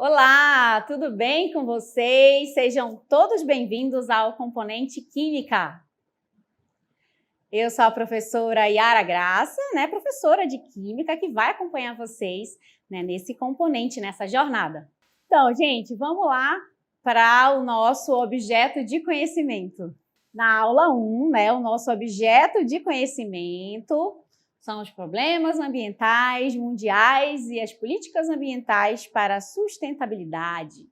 Olá, tudo bem com vocês? Sejam todos bem-vindos ao Componente Química. Eu sou a professora Yara Graça, professora de Química, que vai acompanhar vocês, nesse componente, nessa jornada. Então, gente, vamos lá para o nosso objeto de conhecimento. Na aula 1, o nosso objeto de conhecimento são os problemas ambientais mundiais e as políticas ambientais para a sustentabilidade.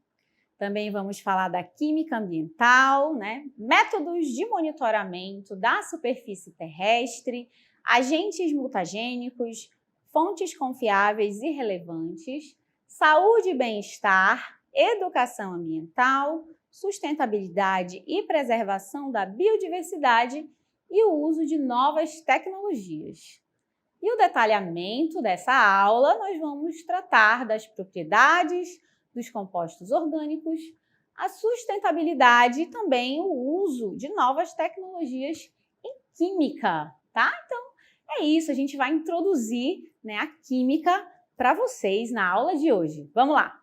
Também vamos falar da química ambiental, métodos de monitoramento da superfície terrestre, agentes mutagênicos, fontes confiáveis e relevantes, saúde e bem-estar, educação ambiental, sustentabilidade e preservação da biodiversidade e o uso de novas tecnologias. E o detalhamento dessa aula, nós vamos tratar das propriedades dos compostos orgânicos, a sustentabilidade e também o uso de novas tecnologias em química, tá? Então, é isso, a gente vai introduzir a química para vocês na aula de hoje. Vamos lá!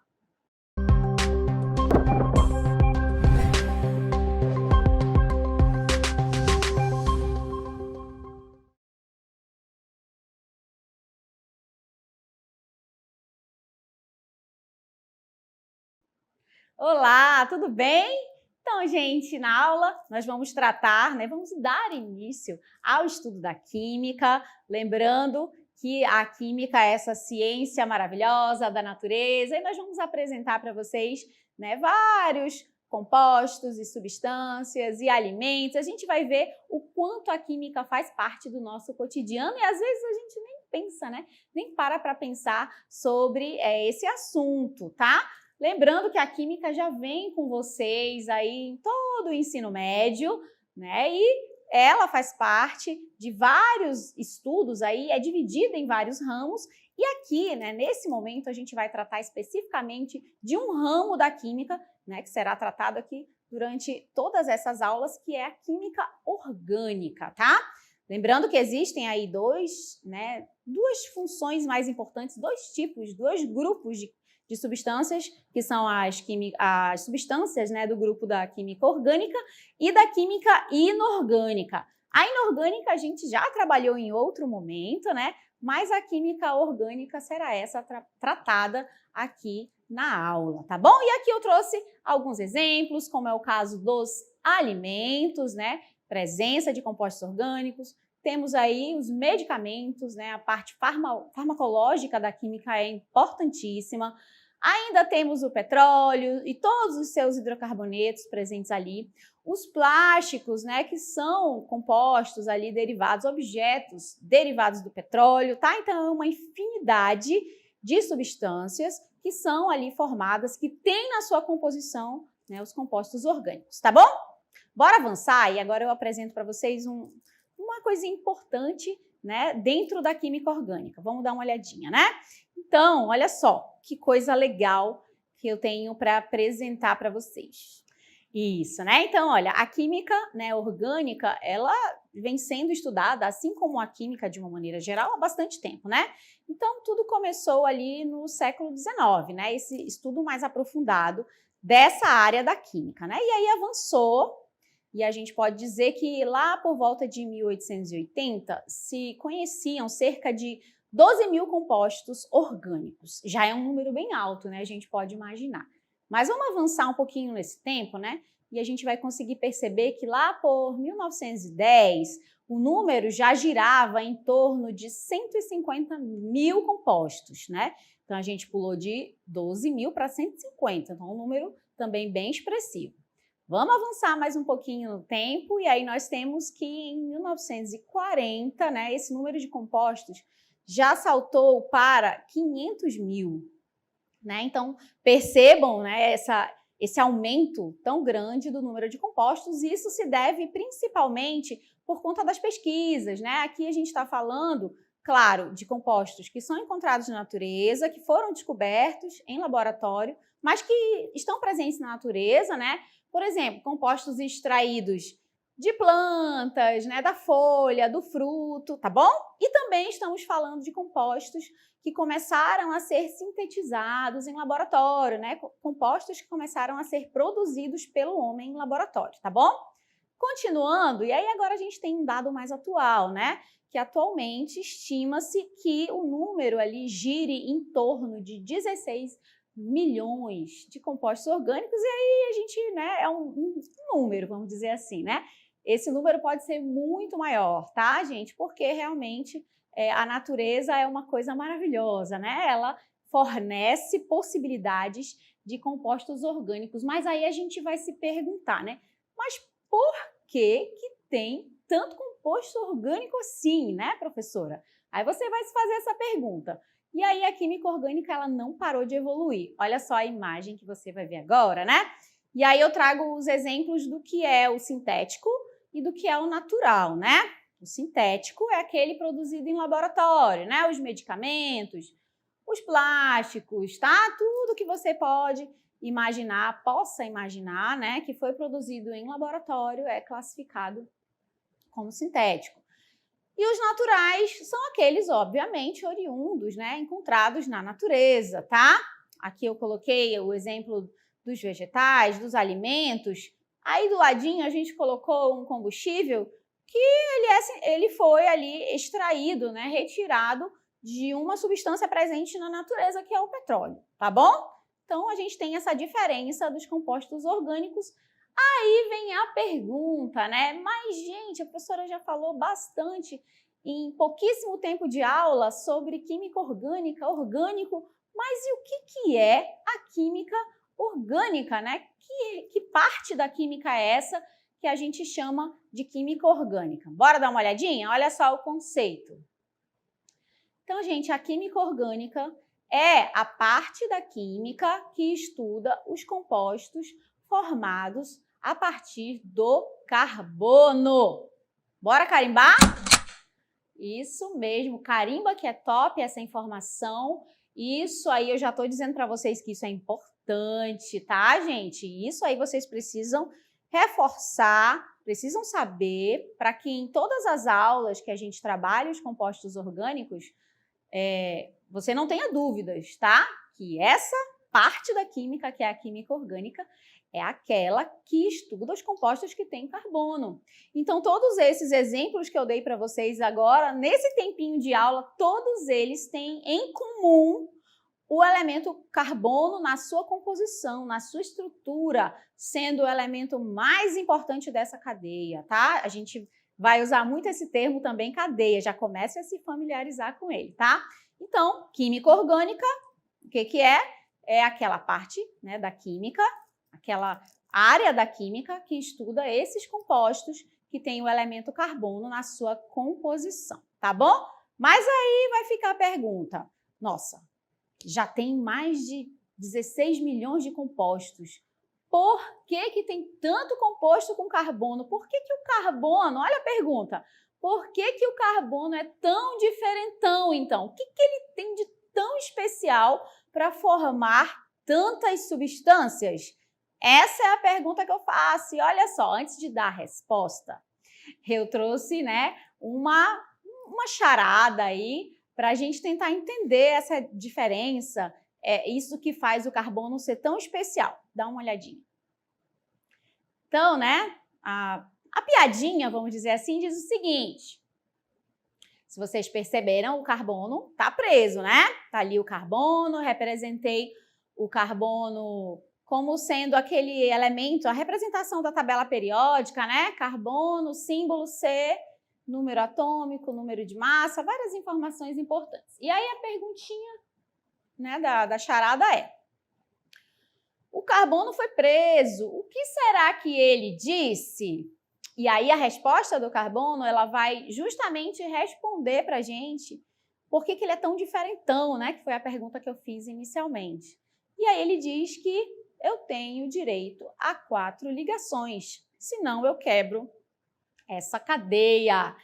Olá, tudo bem? Então, gente, na aula nós vamos tratar, vamos dar início ao estudo da química, lembrando que a química é essa ciência maravilhosa da natureza e nós vamos apresentar para vocês, vários compostos e substâncias e alimentos. A gente vai ver o quanto a química faz parte do nosso cotidiano e às vezes a gente nem pensa, nem para pensar sobre esse assunto, tá? Lembrando que a química já vem com vocês aí em todo o ensino médio, e ela faz parte de vários estudos aí, é dividida em vários ramos, e aqui, nesse momento, a gente vai tratar especificamente de um ramo da química, que será tratado aqui durante todas essas aulas, que é a química orgânica, tá? Lembrando que existem aí duas funções mais importantes, dois grupos de substâncias, que são as substâncias do grupo da química orgânica e da química inorgânica. A inorgânica a gente já trabalhou em outro momento, mas a química orgânica será essa tratada aqui na aula, tá bom? E aqui eu trouxe alguns exemplos, como é o caso dos alimentos, presença de compostos orgânicos. Temos aí os medicamentos, a parte farmacológica da química é importantíssima. Ainda temos o petróleo e todos os seus hidrocarbonetos presentes ali. Os plásticos, que são compostos ali derivados, objetos derivados do petróleo, tá? Então, é uma infinidade de substâncias que são ali formadas, que têm na sua composição, os compostos orgânicos, tá bom? Bora avançar e agora eu apresento para vocês uma coisinha importante, dentro da química orgânica. Vamos dar uma olhadinha, Então, olha só, que coisa legal que eu tenho para apresentar para vocês. Isso, Então, olha, a química orgânica, ela vem sendo estudada, assim como a química de uma maneira geral, há bastante tempo, Então, tudo começou ali no século XIX, Esse estudo mais aprofundado dessa área da química, E aí avançou. E a gente pode dizer que lá por volta de 1880 se conheciam cerca de 12 mil compostos orgânicos. Já é um número bem alto, a gente pode imaginar. Mas vamos avançar um pouquinho nesse tempo, E a gente vai conseguir perceber que lá por 1910 o número já girava em torno de 150 mil compostos, Então a gente pulou de 12 mil para 150, então um número também bem expressivo. Vamos avançar mais um pouquinho no tempo e aí nós temos que em 1940, esse número de compostos já saltou para 500 mil, Então, percebam, esse aumento tão grande do número de compostos, e isso se deve principalmente por conta das pesquisas, Aqui a gente está falando, claro, de compostos que são encontrados na natureza, que foram descobertos em laboratório, mas que estão presentes na natureza, Por exemplo, compostos extraídos de plantas, né, da folha, do fruto, tá bom? E também estamos falando de compostos que começaram a ser sintetizados em laboratório, né? Compostos que começaram a ser produzidos pelo homem em laboratório, tá bom? Continuando, e aí agora a gente tem um dado mais atual, né? Que atualmente estima-se que o número ali gire em torno de 16 milhões de compostos orgânicos, e aí a gente, né, é um número, vamos dizer assim, né? Esse número pode ser muito maior, tá, gente? Porque realmente a natureza é uma coisa maravilhosa, né? Ela fornece possibilidades de compostos orgânicos, mas aí a gente vai se perguntar, né? Mas por que tem tanto composto orgânico assim, né, professora? Aí você vai se fazer essa pergunta. E aí a química orgânica ela não parou de evoluir. Olha só a imagem que você vai ver agora, né? E aí eu trago os exemplos do que é o sintético e do que é o natural, né? O sintético é aquele produzido em laboratório, né? Os medicamentos, os plásticos, tá? Tudo que você pode imaginar, possa imaginar, né? Que foi produzido em laboratório é classificado como sintético. E os naturais são aqueles, obviamente, oriundos, né? Encontrados na natureza, tá? Aqui eu coloquei o exemplo dos vegetais, dos alimentos. Aí do ladinho a gente colocou um combustível que ele foi ali extraído, né? Retirado de uma substância presente na natureza, que é o petróleo, tá bom? Então a gente tem essa diferença dos compostos orgânicos. Aí vem a pergunta, né? Mas, gente, a professora já falou bastante em pouquíssimo tempo de aula sobre química orgânica, orgânico, mas e o que é a química orgânica, né? Que parte da química é essa que a gente chama de química orgânica? Bora dar uma olhadinha? Olha só o conceito. Então, gente, a química orgânica é a parte da química que estuda os compostos formados a partir do carbono. Bora carimbar? Isso mesmo, carimba que é top essa informação. Isso aí eu já estou dizendo para vocês que isso é importante, tá, gente? Isso aí vocês precisam reforçar, precisam saber para que em todas as aulas que a gente trabalha os compostos orgânicos, você não tenha dúvidas, tá? Que essa parte da química, que é a química orgânica, é aquela que estuda os compostos que têm carbono. Então, todos esses exemplos que eu dei para vocês agora, nesse tempinho de aula, todos eles têm em comum o elemento carbono na sua composição, na sua estrutura, sendo o elemento mais importante dessa cadeia, tá? A gente vai usar muito esse termo também, cadeia, já comece a se familiarizar com ele, tá? Então, química orgânica, o que é? É aquela parte, né, da química, aquela área da química que estuda esses compostos que têm o elemento carbono na sua composição, tá bom? Mas aí vai ficar a pergunta, nossa, já tem mais de 16 milhões de compostos. Por que tem tanto composto com carbono? Por que o carbono, olha a pergunta, por que o carbono é tão diferentão, então? O que ele tem de tão especial para formar tantas substâncias? Essa é a pergunta que eu faço. E olha só, antes de dar a resposta, eu trouxe, né, uma charada aí para a gente tentar entender essa diferença, isso que faz o carbono ser tão especial. Dá uma olhadinha. Então, né, a piadinha, vamos dizer assim, diz o seguinte. Se vocês perceberam, o carbono está preso, né? Está ali o carbono, representei o carbono como sendo aquele elemento, a representação da tabela periódica, né? Carbono, símbolo C, número atômico, número de massa, várias informações importantes. E aí a perguntinha, né, da charada é: o carbono foi preso, o que será que ele disse? E aí a resposta do carbono, ela vai justamente responder para a gente por que ele é tão diferentão, né? Que foi a pergunta que eu fiz inicialmente. E aí ele diz que eu tenho direito a 4 ligações, senão eu quebro essa cadeia.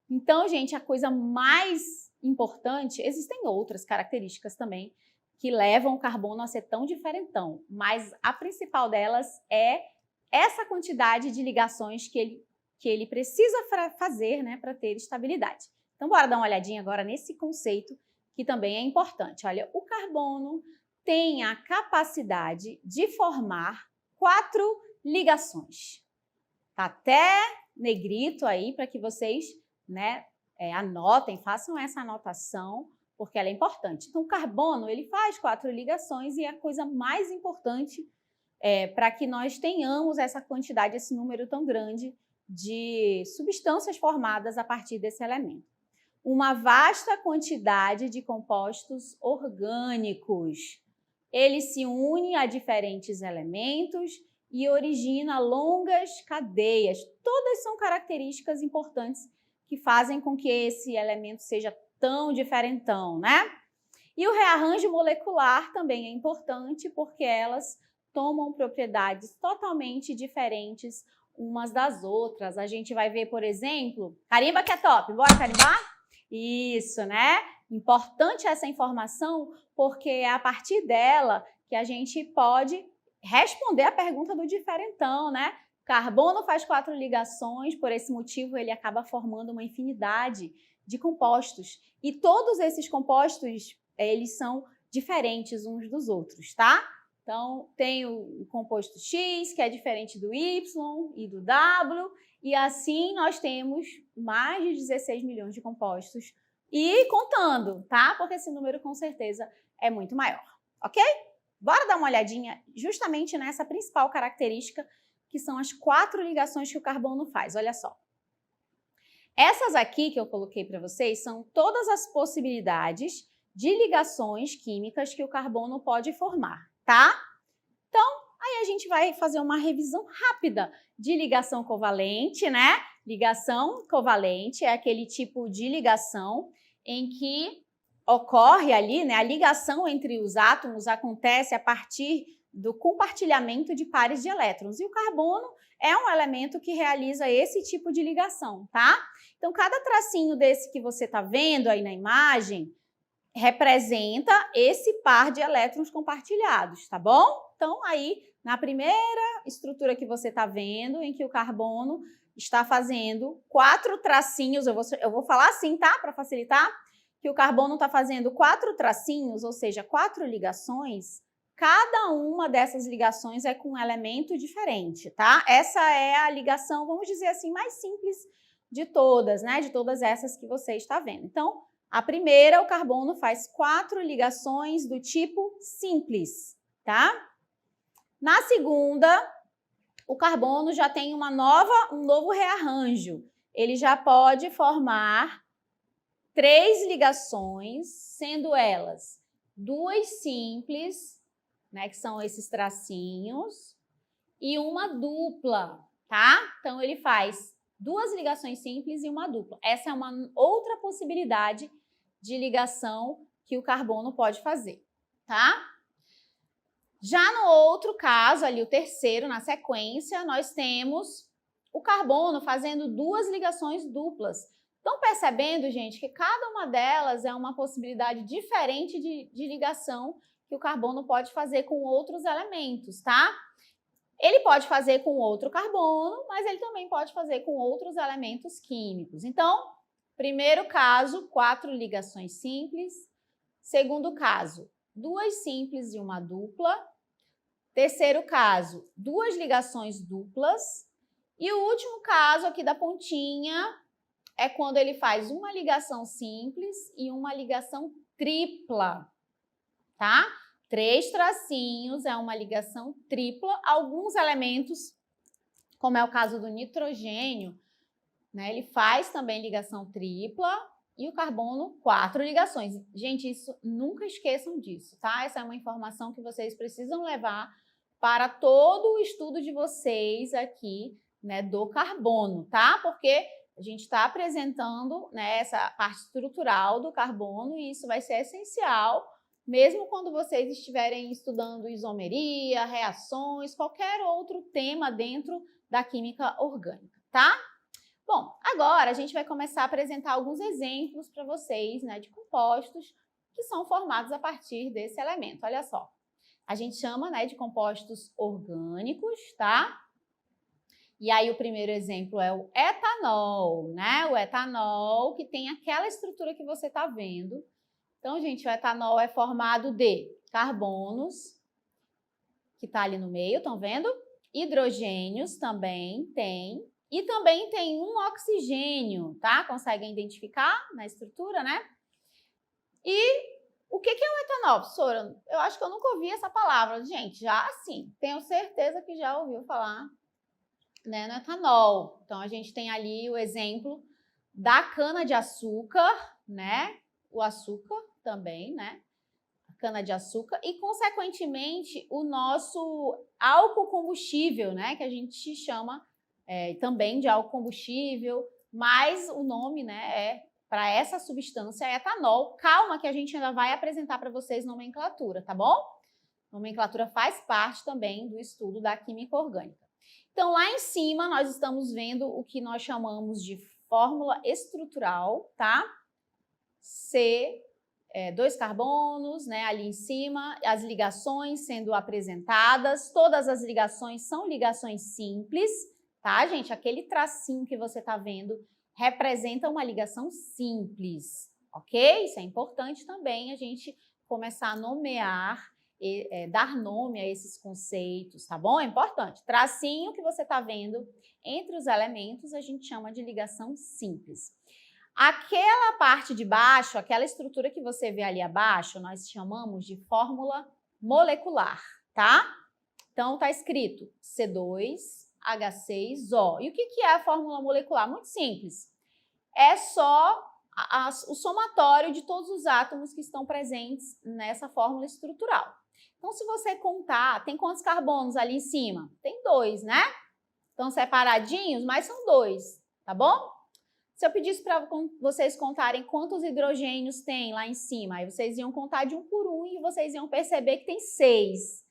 Então, gente, a coisa mais importante, existem outras características também que levam o carbono a ser tão diferentão, mas a principal delas é essa quantidade de ligações que que ele precisa fazer, né, para ter estabilidade. Então, bora dar uma olhadinha agora nesse conceito que também é importante. Olha, o carbono tem a capacidade de formar 4 ligações. Tá até negrito aí para que vocês, né, anotem, façam essa anotação, porque ela é importante. Então, o carbono, ele faz 4 ligações e é a coisa mais importante para que nós tenhamos essa quantidade, esse número tão grande de substâncias formadas a partir desse elemento. Uma vasta quantidade de compostos orgânicos. Ele se une a diferentes elementos e origina longas cadeias. Todas são características importantes que fazem com que esse elemento seja tão diferentão, né? E o rearranjo molecular também é importante porque elas tomam propriedades totalmente diferentes umas das outras. A gente vai ver, por exemplo, carimba que é top, bora carimbar? Isso, né? Importante essa informação porque é a partir dela que a gente pode responder a pergunta do diferentão, né? Carbono faz 4 ligações, por esse motivo ele acaba formando uma infinidade de compostos. E todos esses compostos, eles são diferentes uns dos outros, tá? Então, tem o composto X, que é diferente do Y e do W, e assim nós temos mais de 16 milhões de compostos. E contando, tá? Porque esse número com certeza é muito maior, ok? Bora dar uma olhadinha justamente nessa principal característica, que são as 4 ligações que o carbono faz. Olha só. Essas aqui que eu coloquei para vocês são todas as possibilidades de ligações químicas que o carbono pode formar, tá? Então, aí a gente vai fazer uma revisão rápida de ligação covalente, né? Ligação covalente é aquele tipo de ligação em que ocorre ali, né? A ligação entre os átomos acontece a partir do compartilhamento de pares de elétrons. E o carbono é um elemento que realiza esse tipo de ligação, tá? Então, cada tracinho desse que você está vendo aí na imagem representa esse par de elétrons compartilhados, tá bom? Então, aí, na primeira estrutura que você está vendo, em que o carbono está fazendo 4 tracinhos, eu vou falar assim, tá? Para facilitar, que o carbono está fazendo 4 tracinhos, ou seja, 4 ligações. Cada uma dessas ligações é com um elemento diferente, tá? Essa é a ligação, vamos dizer assim, mais simples de todas, né? De todas essas que você está vendo. Então, a primeira, o carbono faz 4 ligações do tipo simples, tá? Na segunda, o carbono já tem um novo rearranjo. Ele já pode formar 3 ligações, sendo elas 2 simples, né, que são esses tracinhos, e uma dupla, tá? Então, ele faz 2 ligações simples e uma dupla. Essa é uma outra possibilidade de ligação que o carbono pode fazer, tá? Já no outro caso, ali o terceiro, na sequência, nós temos o carbono fazendo 2 ligações duplas. Estão percebendo, gente, que cada uma delas é uma possibilidade diferente de ligação que o carbono pode fazer com outros elementos, tá? Ele pode fazer com outro carbono, mas ele também pode fazer com outros elementos químicos. Então, primeiro caso, 4 ligações simples. Segundo caso, 2 simples e uma dupla. Terceiro caso, 2 ligações duplas. E o último caso aqui da pontinha é quando ele faz uma ligação simples e uma ligação tripla, tá? 3 tracinhos é uma ligação tripla. Alguns elementos, como é o caso do nitrogênio, né, ele faz também ligação tripla e o carbono 4 ligações. Gente, isso nunca esqueçam disso, tá? Essa é uma informação que vocês precisam levar para todo o estudo de vocês aqui, né, do carbono, tá? Porque a gente está apresentando, né, essa parte estrutural do carbono e isso vai ser essencial mesmo quando vocês estiverem estudando isomeria, reações, qualquer outro tema dentro da química orgânica, tá? Bom, agora a gente vai começar a apresentar alguns exemplos para vocês, né, de compostos que são formados a partir desse elemento. Olha só, a gente chama, né, de compostos orgânicos, tá? E aí o primeiro exemplo é o etanol, né? O etanol que tem aquela estrutura que você está vendo. Então, gente, o etanol é formado de carbonos, que está ali no meio, estão vendo? Hidrogênios também tem. E também tem um oxigênio, tá? Conseguem identificar na estrutura, né? E o que é o etanol, professora? Eu acho que eu nunca ouvi essa palavra. Gente, já sim, tenho certeza que já ouviu falar, né, no etanol. Então, a gente tem ali o exemplo da cana-de-açúcar, né? O açúcar também, né? Cana-de-açúcar e, consequentemente, o nosso álcool combustível, né? Que a gente chama também de álcool combustível, mas o nome, né, para essa substância é etanol. Calma que a gente ainda vai apresentar para vocês nomenclatura, tá bom? Nomenclatura faz parte também do estudo da química orgânica. Então, lá em cima, nós estamos vendo o que nós chamamos de fórmula estrutural, tá? Dois carbonos, né, ali em cima, as ligações sendo apresentadas. Todas as ligações são ligações simples, tá, gente? Aquele tracinho que você está vendo representa uma ligação simples, ok? Isso é importante também a gente começar a nomear, dar nome a esses conceitos, tá bom? É importante. Tracinho que você está vendo entre os elementos a gente chama de ligação simples. Aquela parte de baixo, aquela estrutura que você vê ali abaixo, nós chamamos de fórmula molecular, tá? Então, tá escrito C2H6O. E o que é a fórmula molecular? Muito simples. É só o somatório de todos os átomos que estão presentes nessa fórmula estrutural. Então, se você contar, tem quantos carbonos ali em cima? Tem 2, né? Estão separadinhos, mas são 2, tá bom? Se eu pedisse para vocês contarem quantos hidrogênios tem lá em cima, aí vocês iam contar de um por um e vocês iam perceber que tem 6.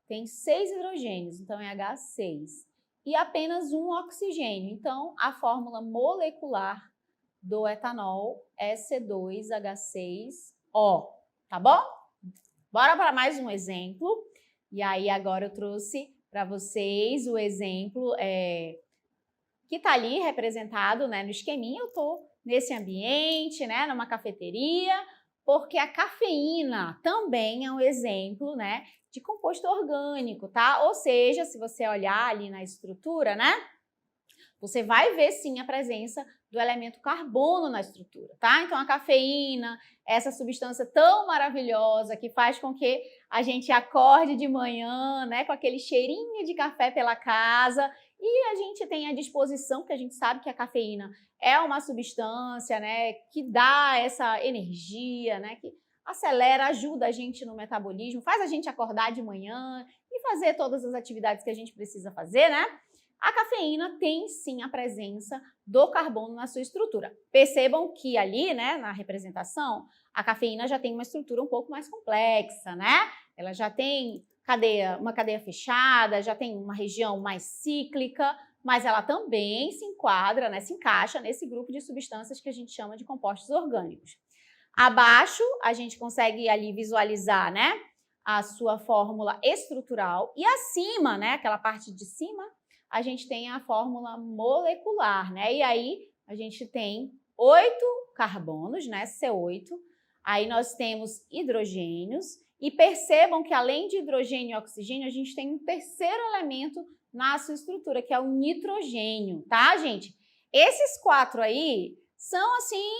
Tem 6 hidrogênios, então é H6. E apenas um oxigênio. Então, a fórmula molecular do etanol é C2H6O, tá bom? Bora para mais um exemplo. E aí, agora eu trouxe para vocês o exemplo que está ali representado, né, no esqueminha. Eu estou nesse ambiente, né, numa cafeteria, porque a cafeína também é um exemplo, né, de composto orgânico, tá? Ou seja, se você olhar ali na estrutura, né, você vai ver sim a presença do elemento carbono na estrutura, tá? Então a cafeína, essa substância tão maravilhosa que faz com que a gente acorde de manhã, né, com aquele cheirinho de café pela casa, e a gente tem à disposição, porque a gente sabe que a cafeína é uma substância, né, que dá essa energia, né, que acelera, ajuda a gente no metabolismo, faz a gente acordar de manhã e fazer todas as atividades que a gente precisa fazer, né? A cafeína tem sim a presença do carbono na sua estrutura. Percebam que ali, né, na representação, a cafeína já tem uma estrutura um pouco mais complexa, né? Ela já tem uma cadeia fechada, já tem uma região mais cíclica, mas ela também se enquadra, né, se encaixa nesse grupo de substâncias que a gente chama de compostos orgânicos. Abaixo, a gente consegue ali visualizar, né, a sua fórmula estrutural, e acima, né, aquela parte de cima, a gente tem a fórmula molecular, né? E aí a gente tem 8 carbonos, né? C8. Aí nós temos hidrogênios. E percebam que além de hidrogênio e oxigênio, a gente tem um terceiro elemento na sua estrutura, que é o nitrogênio, tá, gente? Esses 4 aí são, assim,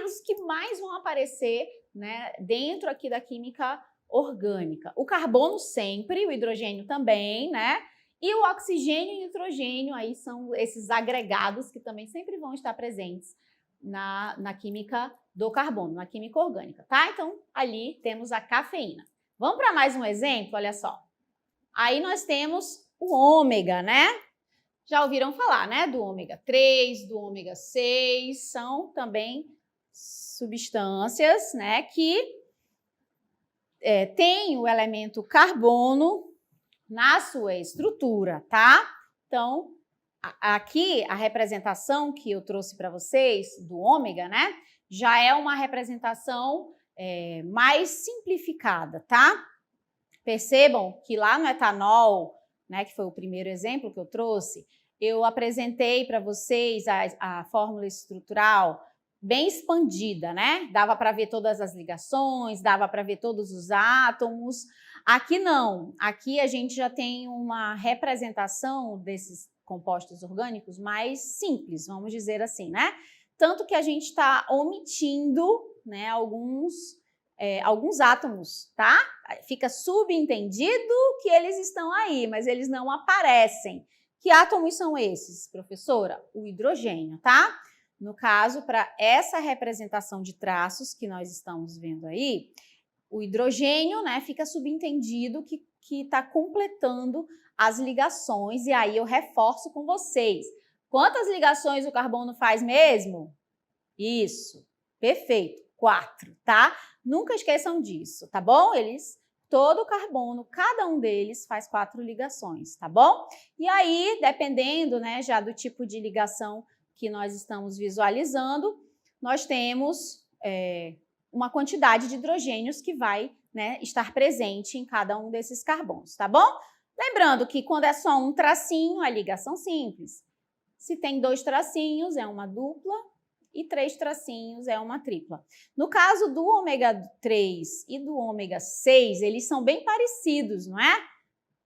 os que mais vão aparecer, né, dentro aqui da química orgânica. O carbono sempre, o hidrogênio também, né? E o oxigênio e o nitrogênio aí são esses agregados que também sempre vão estar presentes na química do carbono, na química orgânica, tá? Então, ali temos a cafeína. Vamos para mais um exemplo, olha só. Aí nós temos o ômega, né? Já ouviram falar, né? Do ômega 3, do ômega 6, são também substâncias, né? Que têm o elemento carbono na sua estrutura, tá? Então, aqui a representação que eu trouxe para vocês do ômega, né? Já é uma representação mais simplificada, tá? Percebam que lá no etanol, né, que foi o primeiro exemplo que eu trouxe, eu apresentei para vocês a fórmula estrutural bem expandida, né? Dava para ver todas as ligações, dava para ver todos os átomos. Aqui não, aqui a gente já tem uma representação desses compostos orgânicos mais simples, vamos dizer assim, né? Tanto que a gente está omitindo, né, alguns átomos, tá? Fica subentendido que eles estão aí, mas eles não aparecem. Que átomos são esses, professora? O hidrogênio, tá? No caso, para essa representação de traços que nós estamos vendo aí, o hidrogênio, né, fica subentendido que está completando as ligações, e aí eu reforço com vocês. Quantas ligações o carbono faz mesmo? Isso, perfeito, 4, tá? Nunca esqueçam disso, tá bom? Todo o carbono, cada um deles faz 4 ligações, tá bom? E aí, dependendo, né, já do tipo de ligação que nós estamos visualizando, nós temos uma quantidade de hidrogênios que vai, né, estar presente em cada um desses carbonos, tá bom? Lembrando que quando é só um tracinho, é ligação simples. Se tem 2 tracinhos, é uma dupla, e 3 tracinhos é uma tripla. No caso do ômega 3 e do ômega 6, eles são bem parecidos, não é?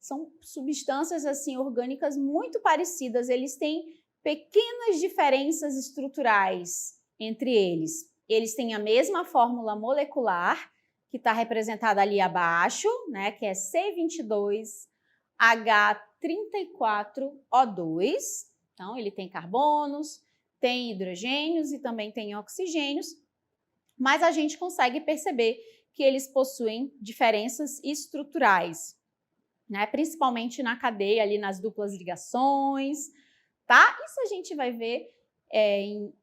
São substâncias assim orgânicas muito parecidas, eles têm pequenas diferenças estruturais entre eles. Eles têm a mesma fórmula molecular, que está representada ali abaixo, né, que é C22H34O2. Então, ele tem carbonos, tem hidrogênios e também tem oxigênios, mas a gente consegue perceber que eles possuem diferenças estruturais, né? Principalmente na cadeia, ali nas duplas ligações, tá? Isso a gente vai ver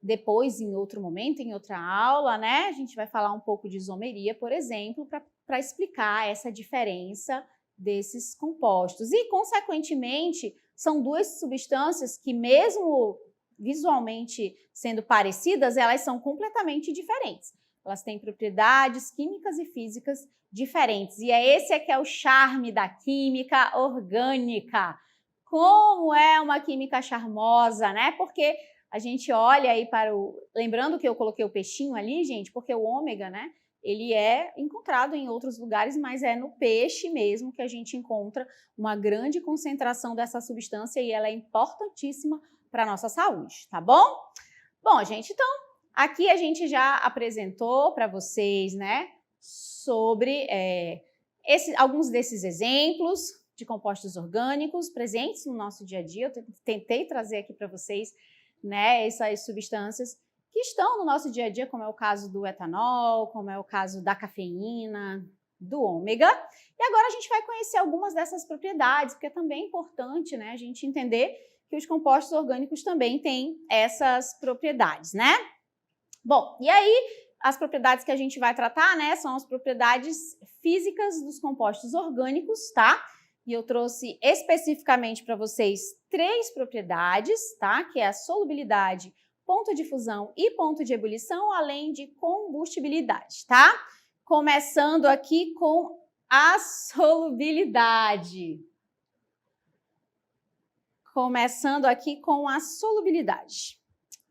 depois, em outro momento, em outra aula, né? A gente vai falar um pouco de isomeria, por exemplo, para explicar essa diferença desses compostos. E, consequentemente, são 2 substâncias que, mesmo visualmente sendo parecidas, elas são completamente diferentes. Elas têm propriedades químicas e físicas diferentes. E esse que é o charme da química orgânica. Como é uma química charmosa, né? Porque a gente olha aí para o... Lembrando que eu coloquei o peixinho ali, gente, porque o ômega, né? Ele é encontrado em outros lugares, mas é no peixe mesmo que a gente encontra uma grande concentração dessa substância e ela é importantíssima para a nossa saúde, tá bom? Bom, gente, então, aqui a gente já apresentou para vocês, né, sobre alguns desses exemplos de compostos orgânicos presentes no nosso dia a dia. Eu tentei trazer aqui para vocês, né, essas substâncias que estão no nosso dia a dia, como é o caso do etanol, como é o caso da cafeína, do ômega. E agora a gente vai conhecer algumas dessas propriedades, porque é também importante, né, a gente entender que os compostos orgânicos também têm essas propriedades, né? Bom, e aí as propriedades que a gente vai tratar, né, são as propriedades físicas dos compostos orgânicos, tá? E eu trouxe especificamente para vocês 3 propriedades, tá? Que é a solubilidade, ponto de fusão e ponto de ebulição, além de combustibilidade, tá? Começando aqui com a solubilidade.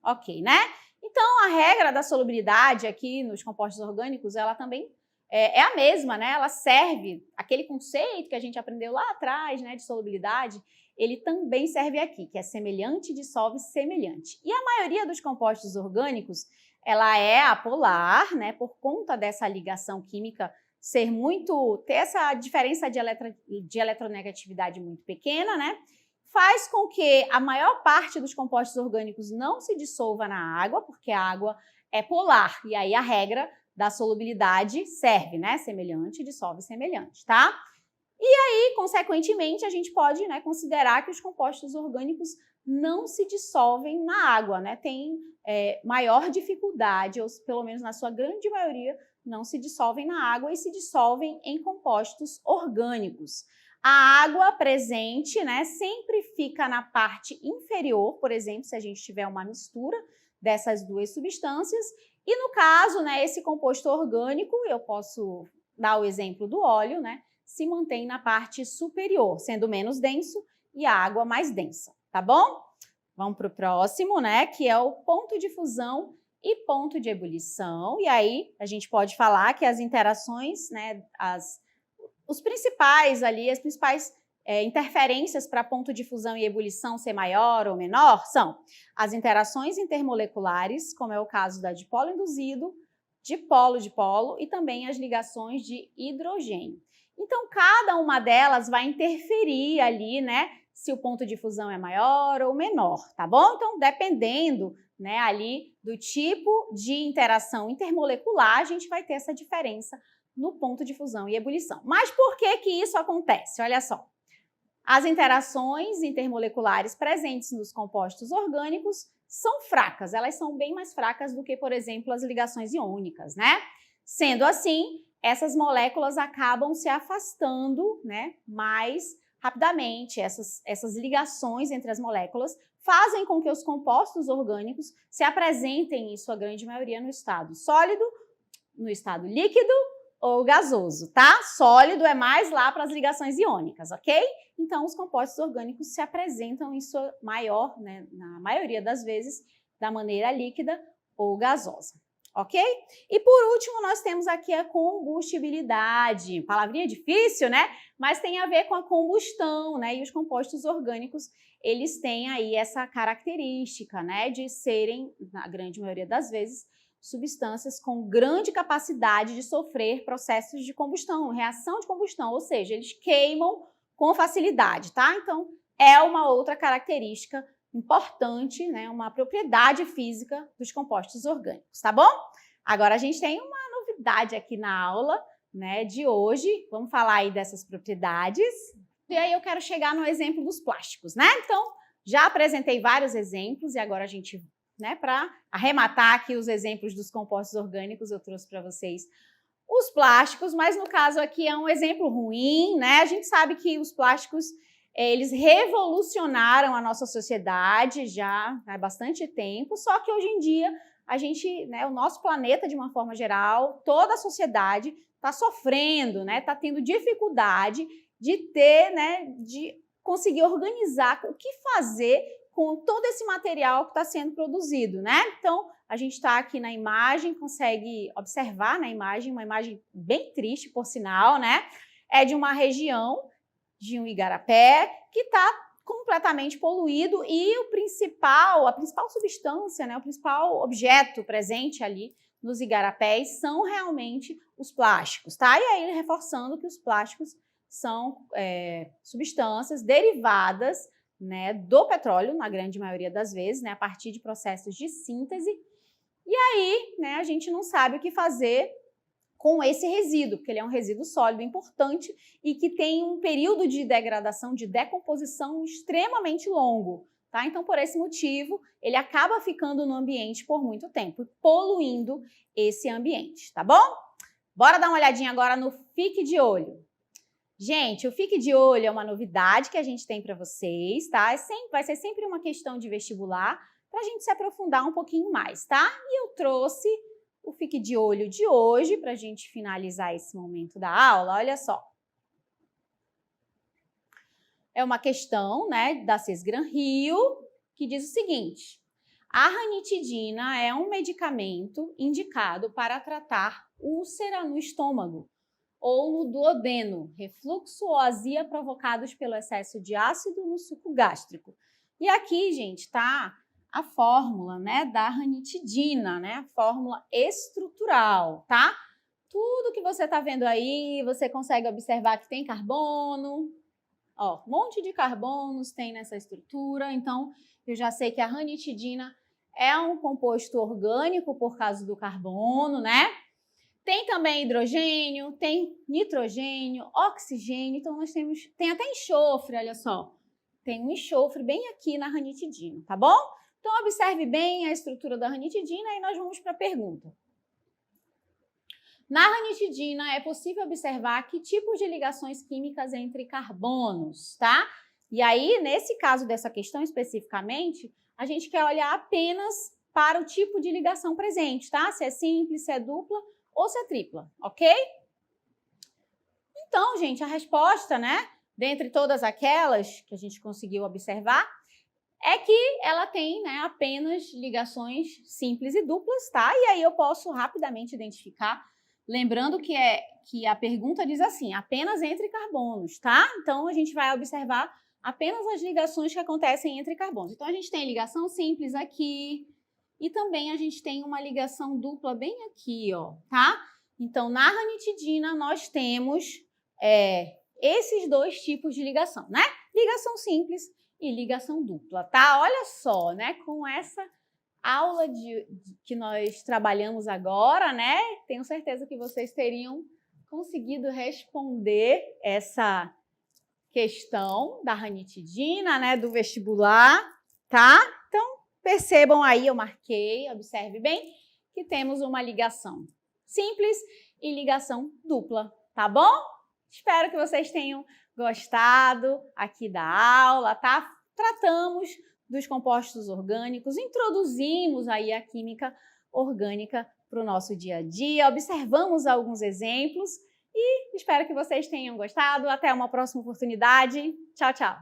Ok, né? Então, a regra da solubilidade aqui nos compostos orgânicos, ela também é a mesma, né? Ela serve, aquele conceito que a gente aprendeu lá atrás, né, de solubilidade, ele também serve aqui, que é semelhante dissolve semelhante. E a maioria dos compostos orgânicos, ela é apolar, né, por conta dessa ligação química ter essa diferença de eletronegatividade muito pequena, né? Faz com que a maior parte dos compostos orgânicos não se dissolva na água, porque a água é polar, e aí a regra da solubilidade serve, né? Semelhante dissolve semelhante, tá? E aí, consequentemente, a gente pode, né, considerar que os compostos orgânicos não se dissolvem na água, né? Tem maior dificuldade, ou pelo menos na sua grande maioria, não se dissolvem na água e se dissolvem em compostos orgânicos. A água presente, né, sempre fica na parte inferior, por exemplo, se a gente tiver uma mistura dessas 2 substâncias. E no caso, né, esse composto orgânico, eu posso dar o exemplo do óleo, né, se mantém na parte superior, sendo menos denso e a água mais densa, tá bom? Vamos para o próximo, né, que é o ponto de fusão e ponto de ebulição. E aí a gente pode falar que as interações, né, os principais ali, as principais interferências para ponto de fusão e ebulição ser maior ou menor são as interações intermoleculares, como é o caso da dipolo induzido, dipolo-dipolo e também as ligações de hidrogênio. Então, cada uma delas vai interferir ali, né, se o ponto de fusão é maior ou menor, tá bom? Então, dependendo, né, ali do tipo de interação intermolecular, a gente vai ter essa diferença no ponto de fusão e ebulição. Mas por que que isso acontece? Olha só. As interações intermoleculares presentes nos compostos orgânicos são fracas, elas são bem mais fracas do que, por exemplo, as ligações iônicas, né? Sendo assim, essas moléculas acabam se afastando, né, mais rapidamente. Essas ligações entre as moléculas fazem com que os compostos orgânicos se apresentem, em sua grande maioria, no estado sólido, no estado líquido ou gasoso, tá? Sólido é mais lá para as ligações iônicas, ok? Então, os compostos orgânicos se apresentam em sua maior, né, na maioria das vezes, da maneira líquida ou gasosa, ok? E por último, nós temos aqui a combustibilidade. Palavrinha difícil, né? Mas tem a ver com a combustão, né? E os compostos orgânicos, eles têm aí essa característica, né, de serem, na grande maioria das vezes, substâncias com grande capacidade de sofrer processos de combustão, reação de combustão, ou seja, eles queimam com facilidade, tá? Então, é uma outra característica importante, né? Uma propriedade física dos compostos orgânicos, tá bom? Agora a gente tem uma novidade aqui na aula, né, de hoje. Vamos falar aí dessas propriedades. E aí eu quero chegar no exemplo dos plásticos, né? Então, já apresentei vários exemplos e agora a gente, né, para arrematar aqui os exemplos dos compostos orgânicos, eu trouxe para vocês os plásticos, mas no caso aqui é um exemplo ruim, né? A gente sabe que os plásticos, eles revolucionaram a nossa sociedade já há bastante tempo, só que hoje em dia a gente, né, o nosso planeta de uma forma geral, toda a sociedade está sofrendo, né? Está tendo dificuldade de ter, né, de conseguir organizar o que fazer com todo esse material que está sendo produzido, né? Então, a gente está aqui na imagem, consegue observar na imagem, uma imagem bem triste, por sinal, né? É de uma região, de um igarapé, que está completamente poluído e a principal substância, né, o principal objeto presente ali nos igarapés são realmente os plásticos, tá? E aí, reforçando que os plásticos são substâncias derivadas, né, do petróleo, na grande maioria das vezes, né, a partir de processos de síntese. E aí, né, a gente não sabe o que fazer com esse resíduo, porque ele é um resíduo sólido importante e que tem um período de degradação, de decomposição extremamente longo, tá? Então, por esse motivo, ele acaba ficando no ambiente por muito tempo, poluindo esse ambiente, tá bom? Bora dar uma olhadinha agora no Fique de Olho. Gente, o Fique de Olho é uma novidade que a gente tem para vocês, tá? Vai ser sempre uma questão de vestibular para a gente se aprofundar um pouquinho mais, tá? E eu trouxe o Fique de Olho de hoje para a gente finalizar esse momento da aula. Olha só. É uma questão, né, da Cesgran Rio, que diz o seguinte: a ranitidina é um medicamento indicado para tratar úlcera no estômago ou no duodeno, refluxo ou azia provocados pelo excesso de ácido no suco gástrico. E aqui, gente, tá a fórmula, né, da ranitidina, né, a fórmula estrutural, tá? Tudo que você tá vendo aí, você consegue observar que tem carbono, ó, um monte de carbonos tem nessa estrutura, então eu já sei que a ranitidina é um composto orgânico por causa do carbono, né? Tem também hidrogênio, tem nitrogênio, oxigênio, então nós tem até enxofre, olha só. Tem um enxofre bem aqui na ranitidina, tá bom? Então observe bem a estrutura da ranitidina e nós vamos para a pergunta. Na ranitidina é possível observar que tipos de ligações químicas entre carbonos, tá? E aí, nesse caso dessa questão especificamente, a gente quer olhar apenas para o tipo de ligação presente, tá? Se é simples, se é dupla ou se é tripla, ok? Então, gente, a resposta, né, dentre todas aquelas que a gente conseguiu observar, é que ela tem, né, apenas ligações simples e duplas, tá? E aí eu posso rapidamente identificar, lembrando que a pergunta diz assim, apenas entre carbonos, tá? Então a gente vai observar apenas as ligações que acontecem entre carbonos. Então a gente tem ligação simples aqui e também a gente tem uma ligação dupla bem aqui, ó, tá? Então na ranitidina nós temos esses dois tipos de ligação, né? Ligação simples e ligação dupla, tá? Olha só, né? Com essa aula que nós trabalhamos agora, né? Tenho certeza que vocês teriam conseguido responder essa questão da ranitidina, né? Do vestibular, tá? Então, percebam aí, eu marquei, observe bem, que temos uma ligação simples e ligação dupla, tá bom? Espero que vocês tenham gostado aqui da aula, tá? Tratamos dos compostos orgânicos, introduzimos aí a química orgânica para o nosso dia a dia, observamos alguns exemplos e espero que vocês tenham gostado. Até uma próxima oportunidade. Tchau, tchau!